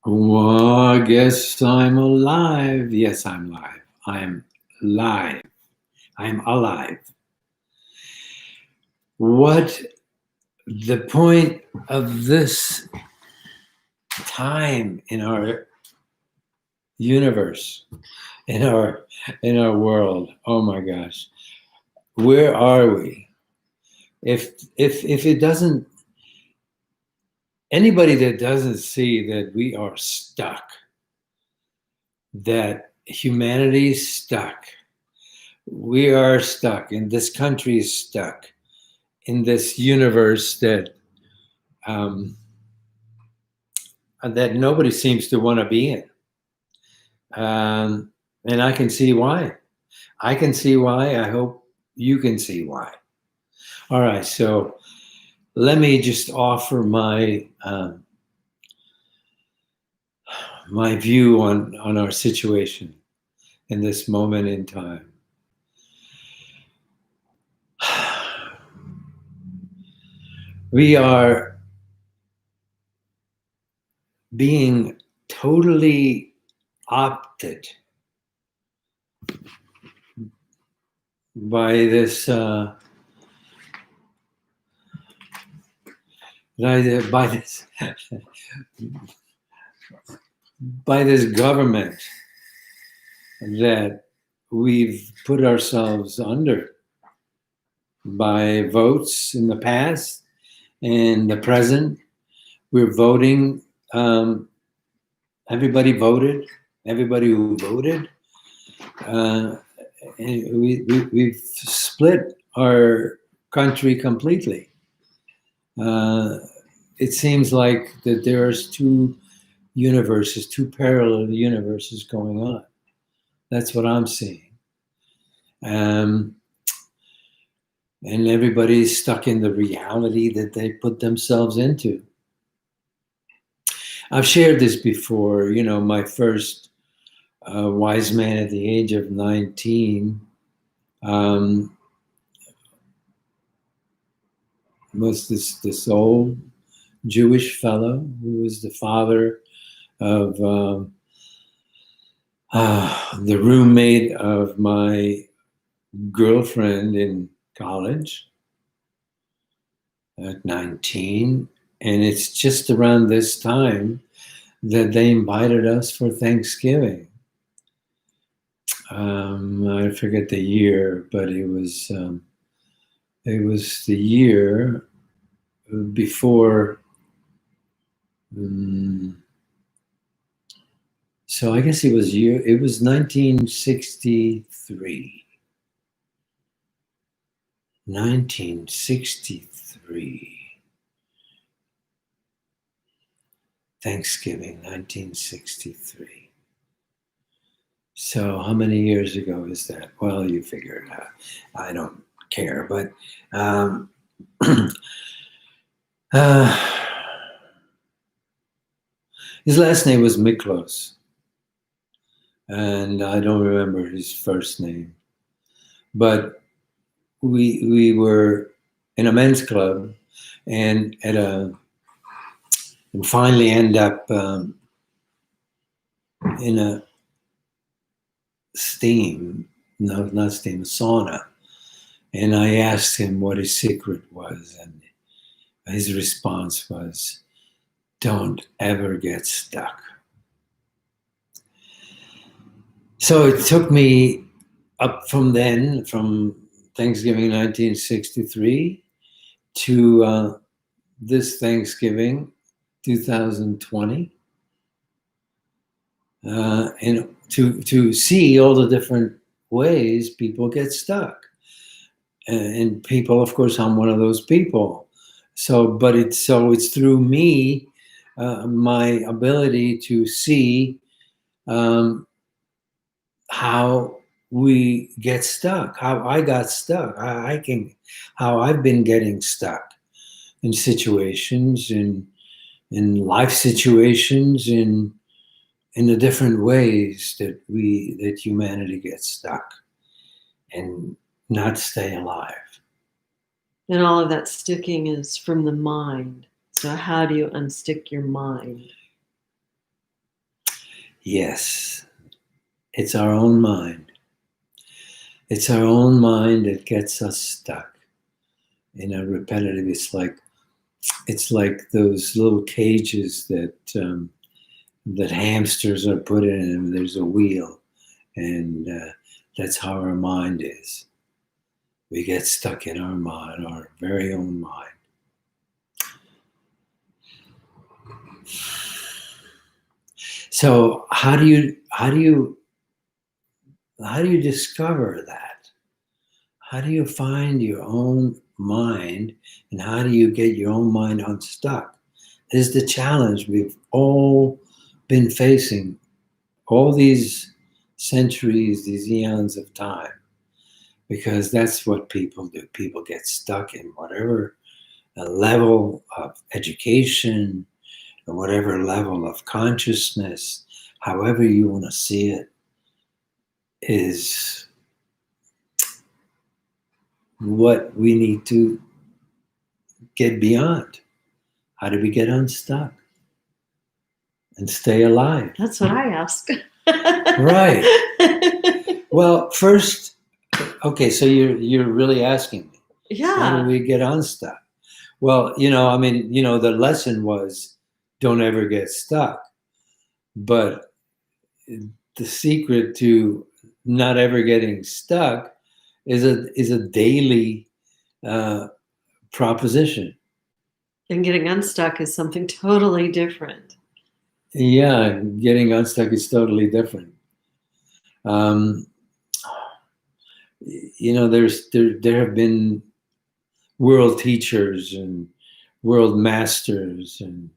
Well, I guess I'm alive. Yes, I'm live. I'm live. I'm alive. What the point of this time in our universe, in our world? Oh my gosh, where are we? If it doesn't, anybody that doesn't see that we are stuck, that humanity's stuck, we are stuck, and this country is stuck in this universe um, that nobody seems to want to be in, and I can see why. I can see why. I hope you can see why. All right, so let me just offer my view on our situation in this moment in time. We are being totally opted by this by this by this government that we've put ourselves under by votes in the past and the present. We're voting. Everybody voted. Everybody who voted. Uh, and we've split our country completely. Uh, it seems like that there's two universes, two parallel universes going on. That's what I'm seeing. Um, and everybody's stuck in the reality that they put themselves into. I've shared this before. You know, my first wise man at the age of 19 um, was this old Jewish fellow who was the father of the roommate of my girlfriend in college at 19. And it's just around this time that they invited us for Thanksgiving. I forget the year, but it was the year before. So I guess it was 1963. 1963. Thanksgiving, 1963. So how many years ago is that? Well, you figure it out. I don't care, but uh, his last name was Miklos, and I don't remember his first name. But we were in a men's club, and and finally end up in a steam, no, not steam, sauna. And I asked him what his secret was, and his response was, "Don't ever get stuck." So it took me up from then, from Thanksgiving 1963 to this Thanksgiving 2020, and to see all the different ways people get stuck. And people, of course, I'm one of those people. But it's through me, my ability to see um, how we get stuck, how I got stuck, how I've been getting stuck in situations, in life situations, in the different ways that humanity gets stuck and not stay alive. And all of that sticking is from the mind. So how do you unstick your mind? Yes, it's our own mind. It's our own mind that gets us stuck in a repetitive. It's like those little cages that hamsters are put in, and there's a wheel, and that's how our mind is. We get stuck in our mind, our very own mind. So how do you discover that? How do you find your own mind, and how do you get your own mind unstuck? Is the challenge we've all been facing all these centuries, these eons of time, because that's what people do. People get stuck in whatever level of education, or whatever level of consciousness, however you want to see it, is what we need to get beyond. How do we get unstuck and stay alive? That's what I ask. Right. Well, first, okay, so you're really asking me, how do Yeah. we get unstuck? Well, the lesson was don't ever get stuck. But the secret to not ever getting stuck is a daily proposition. And getting unstuck is something totally different. Yeah, getting unstuck is totally different. There have been world teachers and world masters and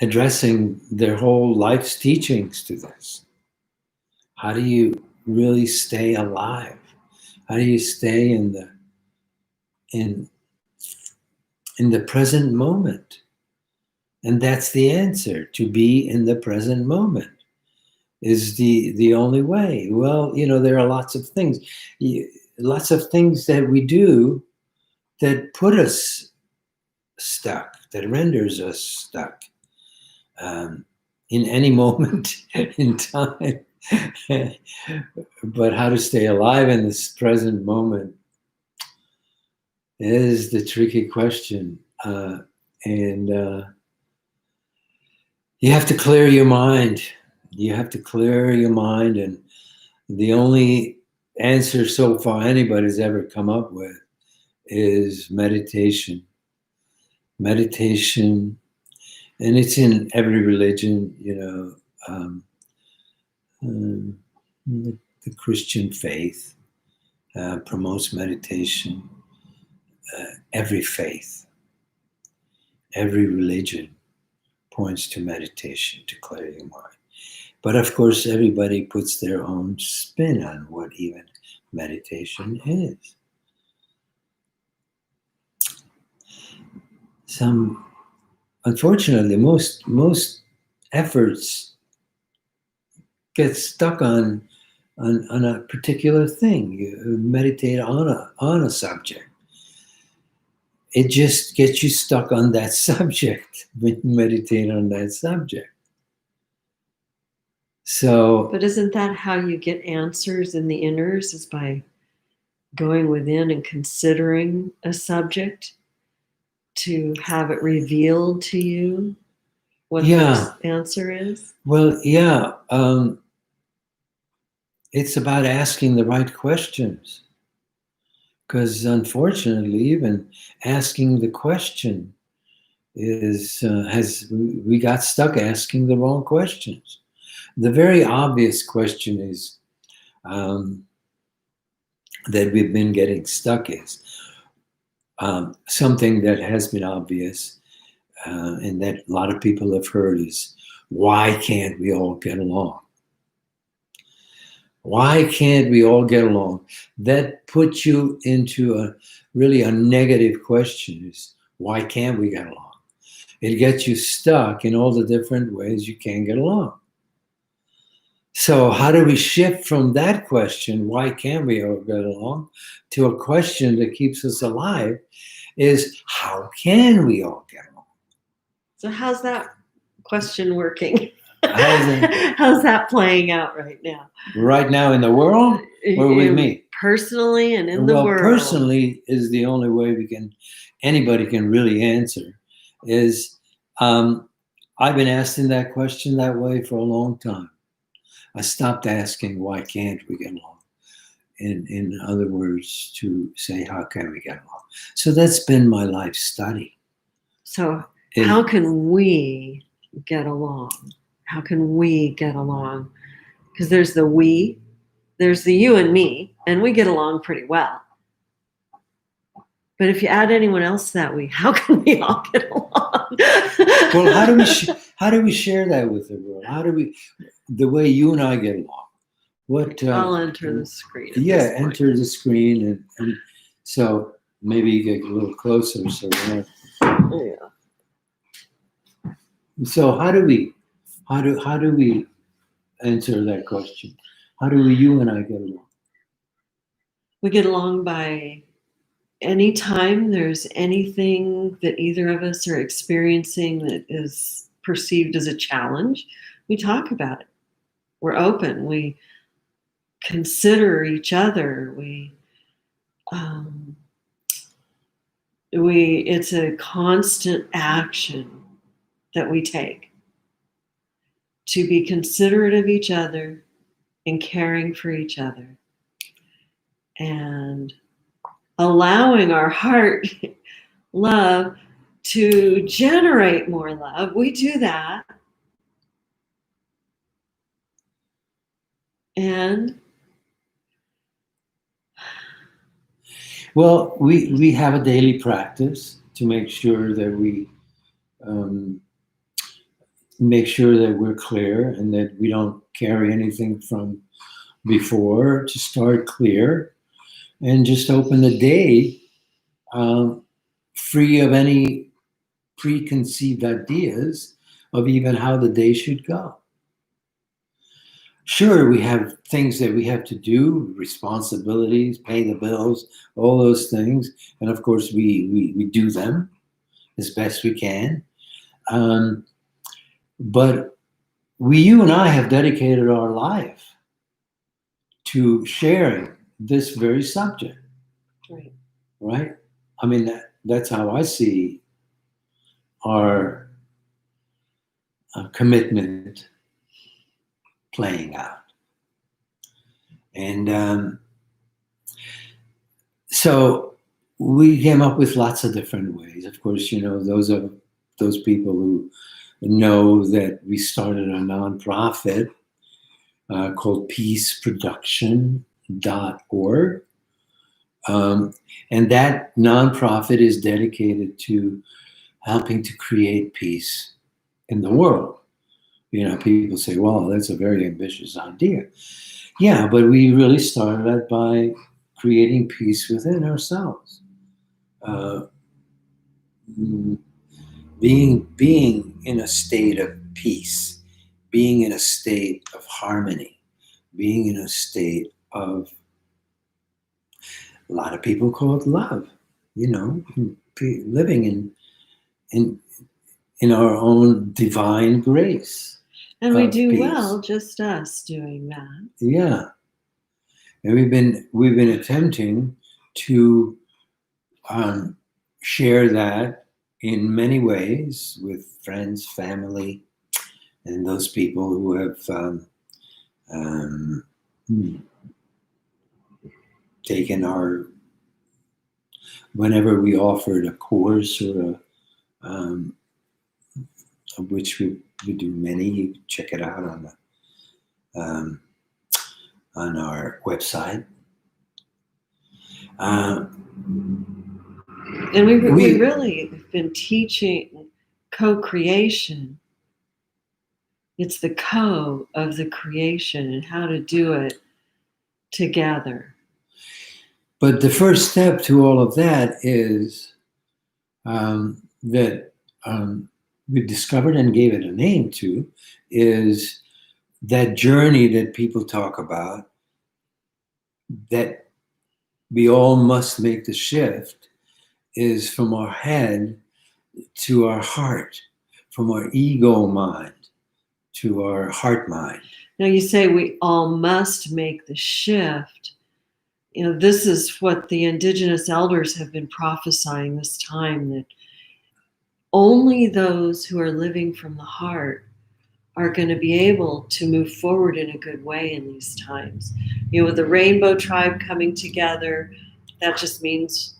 addressing their whole life's teachings to this. How do you really stay alive? How do you stay in the present moment? And that's the answer. To be in the present moment is the only way. Well, there are lots of things that we do that put us stuck, that renders us stuck in any moment in time. But how to stay alive in this present moment is the tricky question. And you have to clear your mind. You have to clear your mind. And the only answer so far anybody's ever come up with is meditation. Meditation, and it's in every religion, the Christian faith promotes meditation. Every faith, every religion points to meditation to clear your mind. But of course, everybody puts their own spin on what even meditation is. Unfortunately, most efforts get stuck on a particular thing. You meditate on a subject. It just gets you stuck on that subject when you meditate on that subject. So, but isn't that how you get answers in the inners, is by going within and considering a subject to have it revealed to you what the answer is? Well, yeah. It's about asking the right questions. Because unfortunately, even asking the question we got stuck asking the wrong questions. The very obvious question is that we've been getting stuck is something that has been obvious and that a lot of people have heard is, why can't we all get along? Why can't we all get along? That puts you into a negative question is, why can't we get along? It gets you stuck in all the different ways you can't get along. So how do we shift from that question, why can't we all get along, to a question that keeps us alive is, how can we all get along? So how's that question working? How's it? How's that playing out right now? Right now in the world or with me? Personally and in the Well, world. personally is the only way anybody can really answer is, I've been asking that question that way for a long time. I stopped asking, why can't we get along? In other words, to say, how can we get along? So that's been my life study. So how can we get along? How can we get along? Because there's the we, there's the you and me, and we get along pretty well. But if you add anyone else to that we, how can we all get along? Well, how do we share that with the world? How do we, the way you and I get along? What? I'll enter the screen. Yeah, enter the screen, and so maybe you get a little closer. So Yeah. So how do we answer that question? How do you and I get along? We get along by anytime there's anything that either of us are experiencing that is perceived as a challenge, we talk about it. We're open. We consider each other. It's a constant action that we take to be considerate of each other and caring for each other and allowing our heart love to generate more love. We do that. And well, we have a daily practice to make sure that we're clear and that we don't carry anything from before, to start clear and just open the day free of any preconceived ideas of even how the day should go. Sure, we have things that we have to do, responsibilities, pay the bills, all those things. And of course, we do them as best we can. But you and I have dedicated our life to sharing this very subject. right. Right? I mean, that's how I see our commitment playing out. And so we came up with lots of different ways. Of course, those are those people who know that we started a nonprofit called peaceproduction.org. And that nonprofit is dedicated to helping to create peace in the world. People say, well, that's a very ambitious idea. Yeah, but we really started that by creating peace within ourselves. Being in a state of peace, being in a state of harmony, being in a state of, a lot of people call it love, living in our own divine grace. And we do peace. Well, just us doing that. Yeah. And we've been attempting to share that in many ways with friends, family, and those people who have taken whenever we offered a course or of which we do many. You can check it out on our website. And we really have been teaching co-creation. It's the co of the creation and how to do it together. But the first step to all of that is that we discovered and gave it a name to, is that journey that people talk about, that we all must make the shift, is from our head to our heart, from our ego mind to our heart mind. Now you say we all must make the shift. This is what the indigenous elders have been prophesying this time, that only those who are living from the heart are going to be able to move forward in a good way in these times. With the Rainbow Tribe coming together, that just means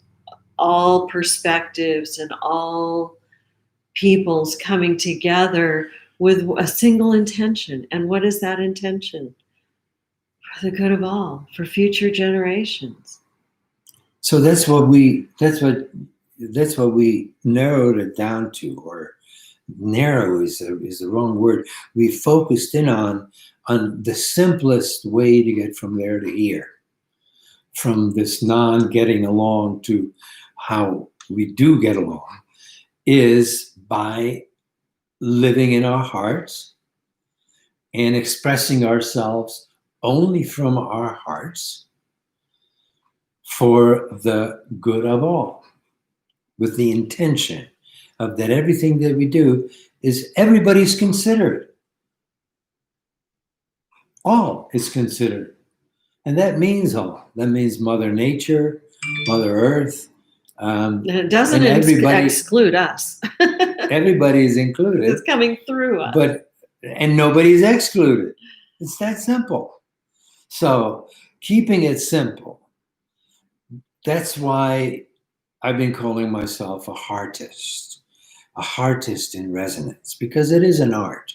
all perspectives and all peoples coming together with a single intention. And what is that intention? For the good of all, for future generations. So that's what we narrowed it down to, or narrow is the wrong word. We focused in on the simplest way to get from there to here, from this non-getting along to how we do get along, is by living in our hearts and expressing ourselves only from our hearts for the good of all, with the intention of that everything that we do is everybody's considered. All is considered. And that means all. That means Mother Nature, Mother Earth. And it doesn't everybody, exclude us. Everybody is included. It's coming through us. And nobody's excluded. It's that simple. So keeping it simple. That's why I've been calling myself a heartist in resonance, because it is an art.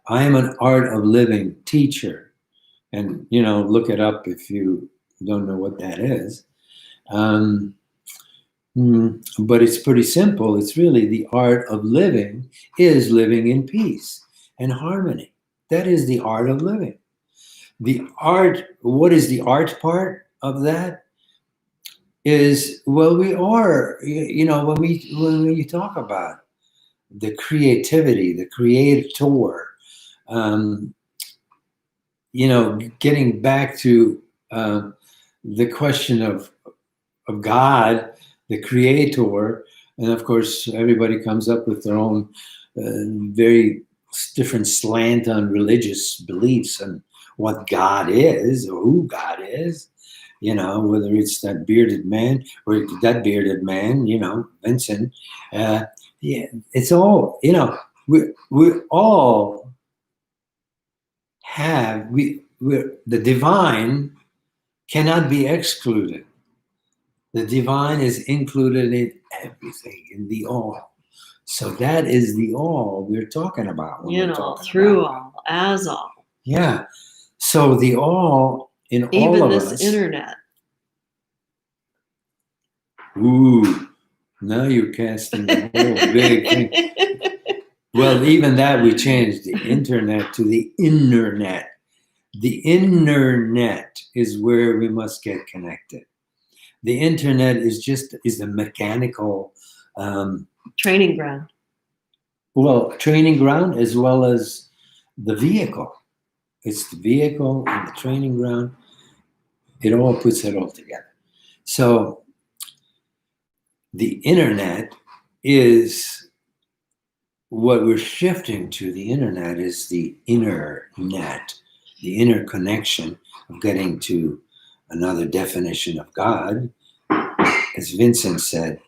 I am an art of living teacher. And, look it up if you don't know what that is. But it's pretty simple. It's really the art of living is living in peace and harmony. That is the art of living. The art, what is the art part of that? Is, well, we are, when you talk about the creativity, the creator, getting back to the question of God, the creator, and of course everybody comes up with their own very different slant on religious beliefs and what God is or who God is, whether it's that bearded man or that bearded man, Vincent. It's all, we all have, we're the divine cannot be excluded. The divine is included in everything, in the all. So that is the all we're talking about. Through all, as all. Yeah. So the all in even all of this us. internet. Ooh, now you're casting the whole big thing. Well, even that we changed the internet to the innernet. The innernet is where we must get connected. The internet is a mechanical training ground. Well, training ground as well as the vehicle. It's the vehicle and the training ground. It all puts it all together. So the internet is what we're shifting to. The internet is the inner net, the inner connection of getting to another definition of God. As Vincent said,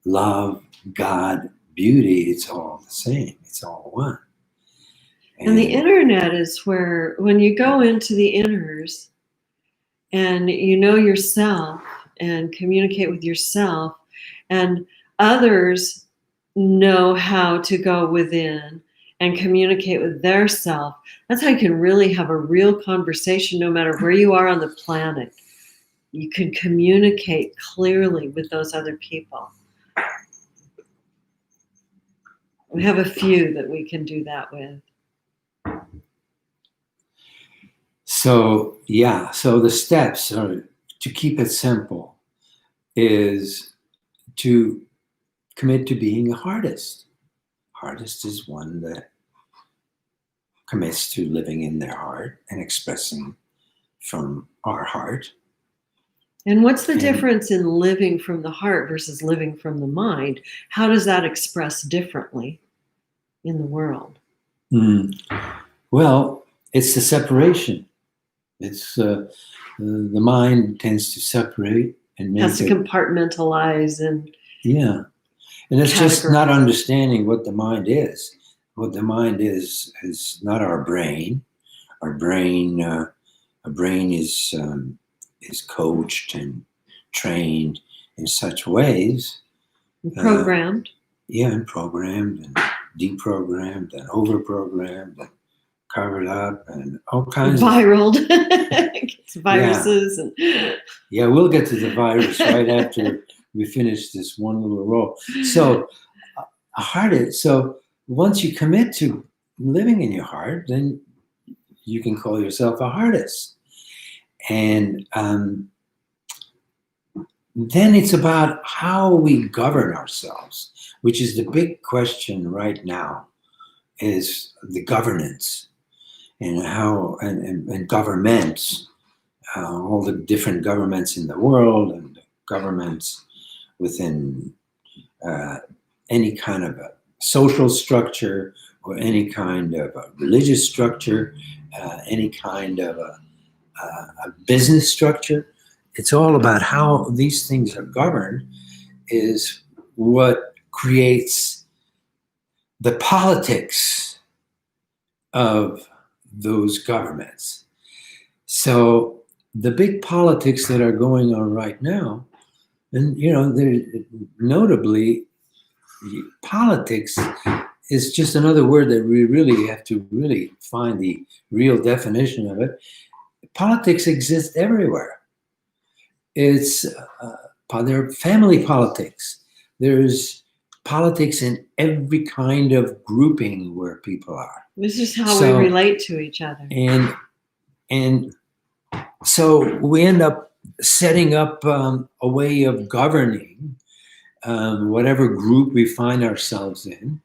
love, God, beauty, it's all the same. It's all one. And the internet is where, when you go into the inners and you know yourself and communicate with yourself, and others know how to go within and communicate with their self, that's how you can really have a real conversation no matter where you are on the planet. You can communicate clearly with those other people. We have a few that we can do that with. So, so the steps are, to keep it simple, is to commit to being a heartist. Heartist is one that commits to living in their heart and expressing from our heart. And what's the difference in living from the heart versus living from the mind? How does that express differently? in the world? Mm. Well, it's the separation. It's the mind tends to separate and Has make to it. compartmentalize and Yeah, and it's just not categorize. understanding what the mind is. What the mind is not our brain. Our brain, our brain is coached and trained in such ways. Programmed. Yeah, and programmed and deprogrammed and overprogrammed and covered up and all kinds of. Viral. It's viruses and Yeah, we'll get to the virus right after we finish this one little roll. So a heart is, so once you commit to living in your heart, then you can call yourself a heartist. And then it's about how we govern ourselves, which is the big question right now, is the governance and how and governments, all the different governments in the world and governments within any kind of a social structure or any kind of a religious structure, any kind of a business structure. It's all about how these things are governed is what creates the politics of those governments. So the big politics that are going on right now, and notably, politics is just another word that we really have to really find the real definition of it. Politics exists everywhere. It's there are family politics. There's politics in every kind of grouping where people are. This is how we relate to each other. And so we end up setting up a way of governing whatever group we find ourselves in.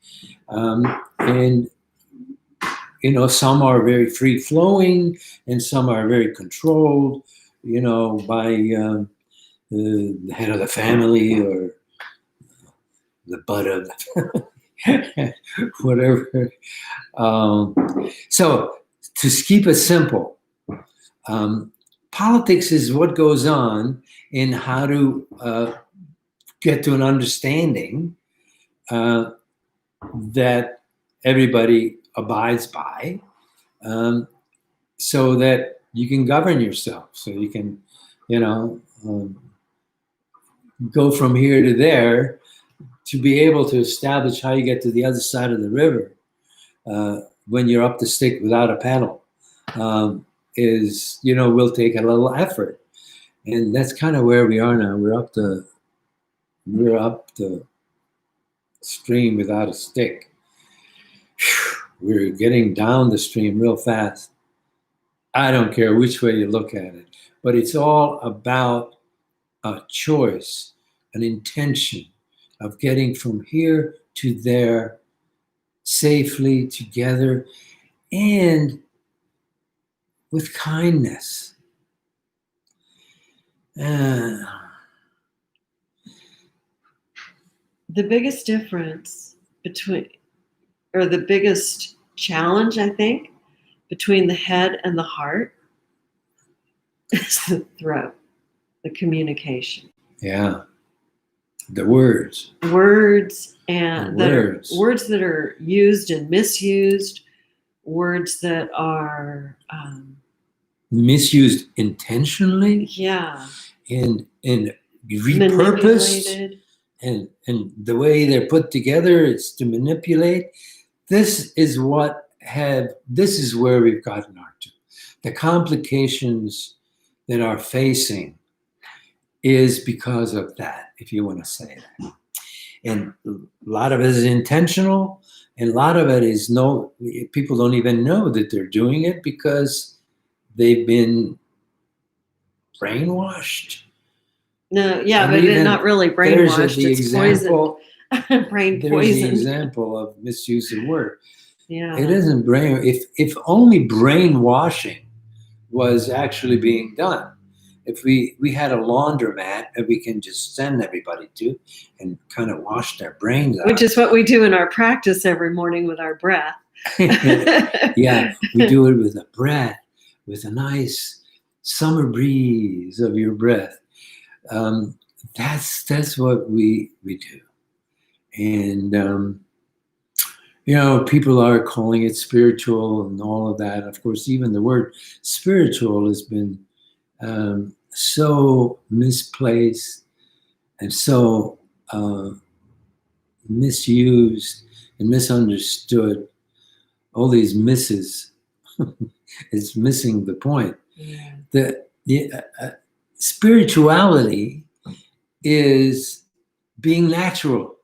And some are very free flowing and some are very controlled, by the head of the family or the butt of the whatever. So to keep it simple, politics is what goes on in how to get to an understanding that everybody abides by, so that you can govern yourself, so you can, go from here to there to be able to establish how you get to the other side of the river when you're up the stick without a paddle. Will take a little effort, and that's kind of where we are now. We're up the stream without a stick. We're getting down the stream real fast. I don't care which way you look at it, but it's all about a choice, an intention of getting from here to there safely together and with kindness. The biggest difference the biggest challenge, I think, between the head and the heart is the throat, the communication. Yeah. The words. Words words that are used and misused, words that are misused intentionally. Yeah. And repurposed. And the way they're put together is to manipulate. This is where we've gotten to. The complications that are facing is because of that, if you want to say that. And a lot of it is intentional, and a lot of it is people don't even know that they're doing it because they've been brainwashed. No, yeah, but they're not really brainwashed. It's poison. Brain poison. There's the example of misuse of word. Yeah. It isn't brain. If only brainwashing was actually being done, if we had a laundromat that we can just send everybody to and kind of wash their brains out. Which is what we do in our practice every morning with our breath. Yeah, we do it with a breath, with a nice summer breeze of your breath. That's what we do. And people are calling it spiritual and all of that. Of course, even the word spiritual has been so misplaced and so misused and misunderstood. All these misses is missing the point. Yeah. The spirituality is being natural.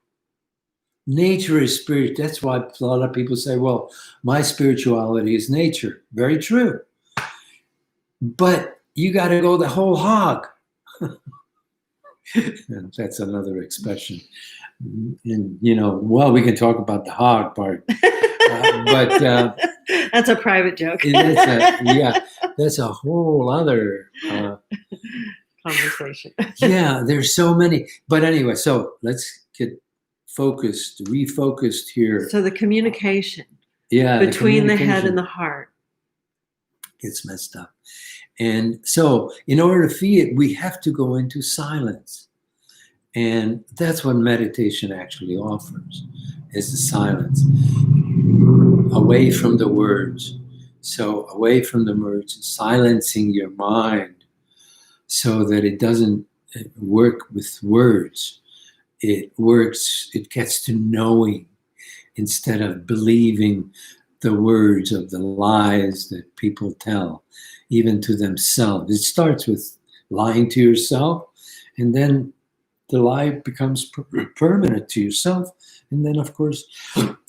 Nature is spirit. That's why a lot of people say, well, my spirituality is nature. Very true. But you got to go the whole hog. That's another expression. And, we can talk about the hog part. But that's a private joke. That's a whole other conversation. Yeah, there's so many. But anyway, so let's get refocused here. So the communication between the head and the heart gets messed up. And so in order to feed it, we have to go into silence. And that's what meditation actually offers, is the silence. Away from the words. So away from the words, silencing your mind so that it doesn't work with words. It gets to knowing instead of believing the words of the lies that people tell, even to themselves. It starts with lying to yourself, and then the lie becomes permanent to yourself. And then, of course,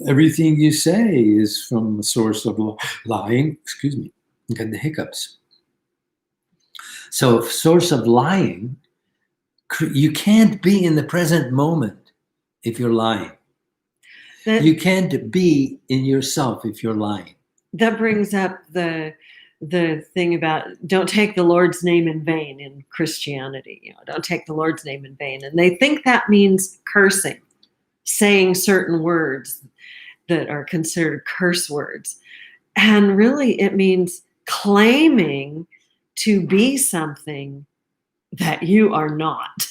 everything you say is from a source of lying. Excuse me, I got the hiccups. So, source of lying, you can't be in the present moment if you're lying. You can't be in yourself if you're lying. That brings up the thing about don't take the Lord's name in vain in Christianity. Don't take the Lord's name in vain. And they think that means cursing, saying certain words that are considered curse words. And really it means claiming to be something that you are not.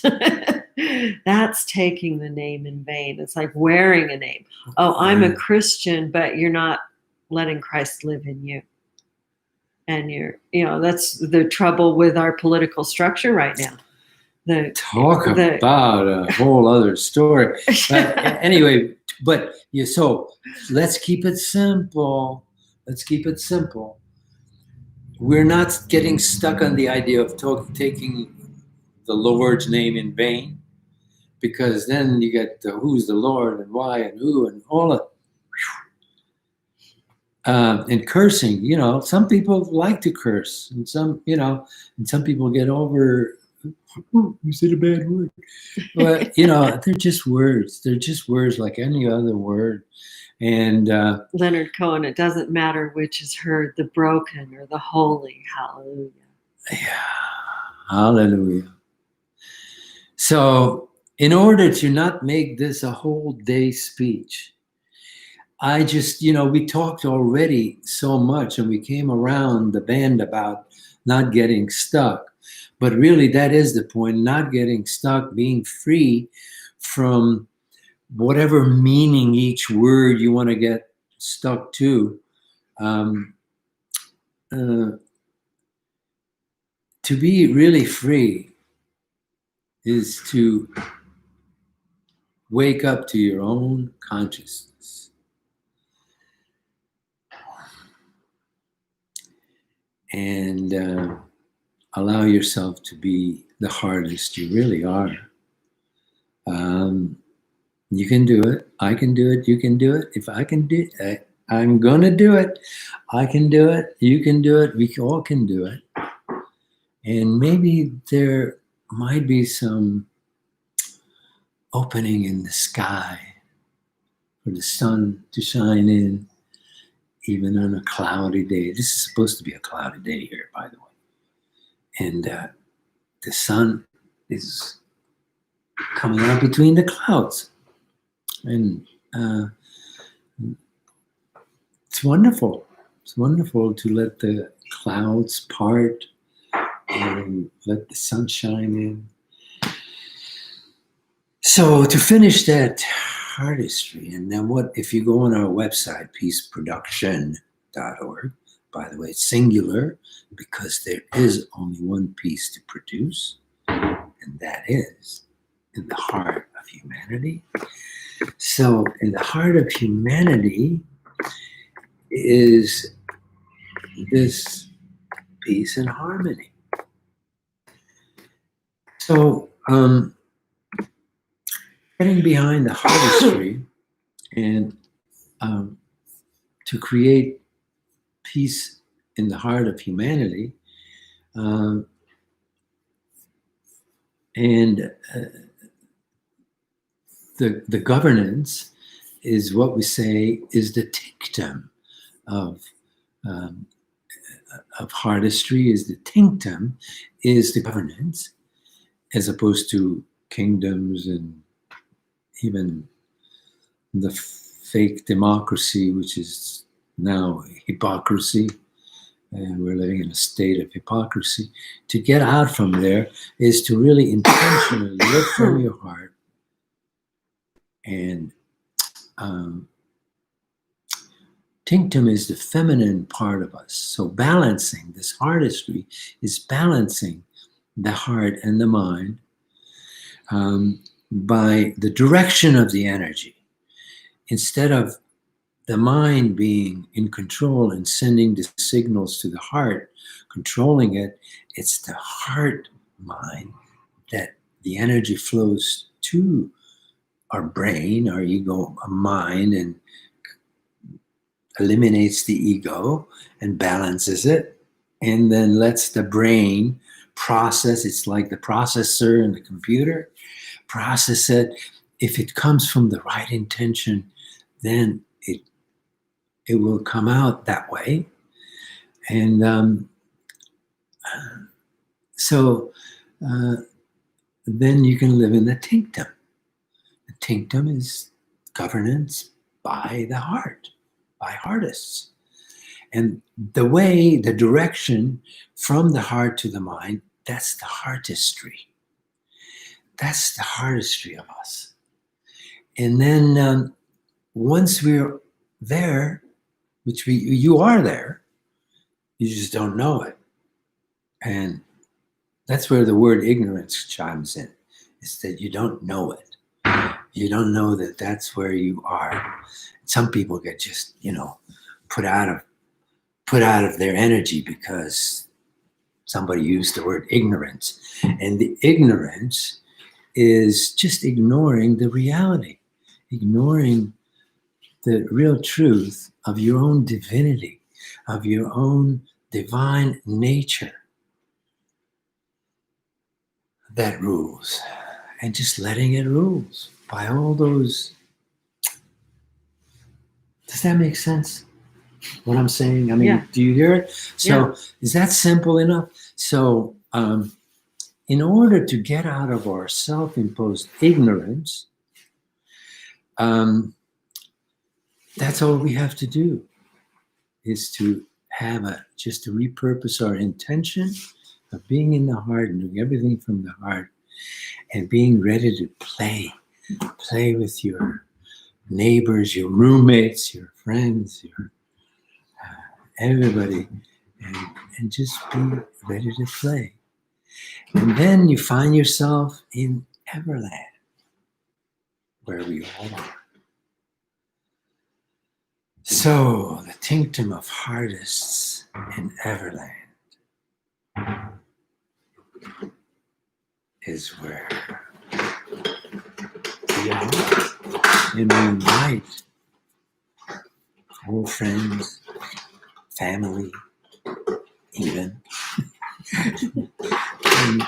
That's taking the name in vain. It's like wearing a name. Oh, I'm a Christian, but you're not letting Christ live in you. And that's the trouble with our political structure right now. Talk about a whole other story. But anyway, so let's keep it simple. Let's keep it simple. We're not getting stuck on the idea of taking the Lord's name in vain, because then you get who's the Lord and why and who and all of and cursing. Some people like to curse, and some people get over. Oh, you said a bad word, but they're just words. They're just words like any other word. And Leonard Cohen, it doesn't matter which is heard, the broken or the holy. Hallelujah. Yeah, hallelujah. So, in order to not make this a whole day speech, I just, we talked already so much and we came around the bend about not getting stuck. But really, that is the point, not getting stuck, being free from whatever meaning each word you want to get stuck to. To be really free is to wake up to your own consciousness. And allow yourself to be the hardest you really are. You can do it. I can do it. You can do it. If I can do it, I'm going to do it. I can do it. You can do it. We all can do it. And maybe there might be some opening in the sky for the sun to shine in, even on a cloudy day. This is supposed to be a cloudy day here, by the way. And the sun is coming out between the clouds. And it's wonderful. It's wonderful to let the clouds part and let the sun shine in. So to finish that artistry, and then what, if you go on our website, peaceproduction.org, by the way, it's singular because there is only one piece to produce, and that is in the heart of humanity. So in the heart of humanity is this peace and harmony. So getting behind the artistry and to create peace in the heart of humanity, and the governance is what we say is the tinctum of artistry, is the tinctum, is the governance, as opposed to kingdoms and even the fake democracy, which is now hypocrisy. And we're living in a state of hypocrisy. To get out from there is to really intentionally look from your heart. And tinctum is the feminine part of us. So balancing this artistry is balancing the heart and the mind by the direction of the energy. Instead of the mind being in control and sending the signals to the heart, controlling it, it's the heart mind that the energy flows to our brain, our ego, our mind, and eliminates the ego and balances it, and then lets the brain process. It's like the processor in the computer, process it. If it comes from the right intention, then it will come out that way. And so then you can live in the tinctum. The tinctum is governance by the heart, by artists. And the way, the direction from the heart to the mind, that's the artistry. That's the artistry of us. And then once we're there, which you are there, you just don't know it. And that's where the word ignorance chimes in, is that you don't know it. You don't know that that's where you are. Some people get just, put out of their energy because somebody used the word ignorance. And the ignorance is just ignoring the reality, ignoring the real truth of your own divinity, of your own divine nature that rules, and just letting it rule by all those. Does that make sense? What I'm saying? I mean, Yeah. Do you hear it? So Is that simple enough? So in order to get out of our self-imposed ignorance, that's all we have to do, is to have just to repurpose our intention of being in the heart and doing everything from the heart and being ready to play with your neighbors, your roommates, your friends, your everybody, and just be ready to play. And then you find yourself in Everland, where we all are. So the tinctum of artists in Everland is where we are, and we invite old friends, family, even, and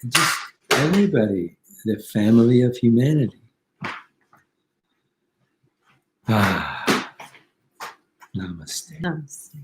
just everybody, the family of humanity. Namaste. Namaste.